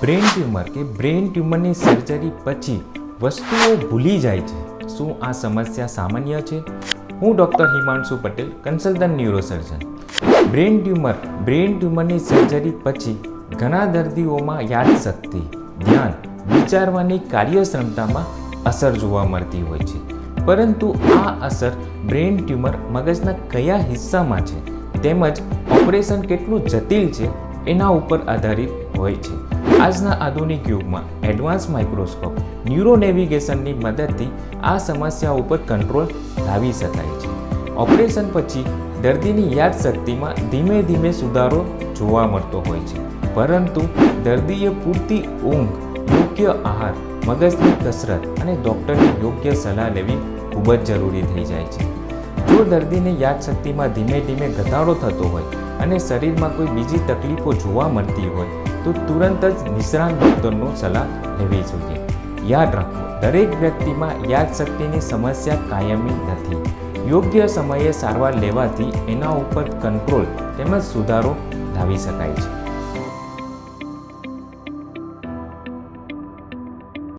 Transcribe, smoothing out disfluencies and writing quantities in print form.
Brain tumour કે brain ટ્યુમરની surgery પછી વસ્તુઓ ભૂલી જાય છે. શું આ સમસ્યા સામાન્ય છે? હું doctor Himanshu Patel, consultant neurosurgeon. Brain ટ્યુમરની સર્જરી પછી ઘણા દર્દીઓમાં યાદશક્તિ, ધ્યાન, વિચારવાની કાર્યક્ષમતામાં અસર જોવા મળતી હોય છે. પરંતુ આ અસર બ્રેન ટ્યુમર મગજના કયા હિસ્સામાં છે તેમજ ઓપરેશન કેટલું જટિલ છે એના ઉપર આધારિત હોય છે. આજના આધુનિક યુગમાં એડવાન્સ માઇક્રોસ્કોપ, ન્યુરોનેવિગેશનની મદદથી આ સમસ્યા ઉપર કંટ્રોલ લાવી શકાય છે. ઓપરેશન પછી દર્દીની યાદશક્તિમાં ધીમે ધીમે સુધારો જોવા મળતો હોય છે, પરંતુ દર્દીએ પૂરતી ઊંઘ, યોગ્ય આહાર, મગજની કસરત અને ડૉક્ટરની યોગ્ય સલાહ લેવી ખૂબ જ જરૂરી થઈ જાય છે. જો દર્દીને યાદશક્તિમાં ધીમે ધીમે ઘટાડો થતો હોય અને શરીરમાં કોઈ બીજી તકલીફો જોવા મળતી હોય તો તુરંત જ નિષ્ણાત ડૉક્ટરનો સલાહ લેવી જોઈએ. યાદ રાખો, દરેક વ્યક્તિમાં યાદશક્તિની સમસ્યા કાયમી નથી. યોગ્ય સમયે સારવાર લેવાથી એના ઉપર કંટ્રોલ તેમજ સુધારો લાવી શકાય છે.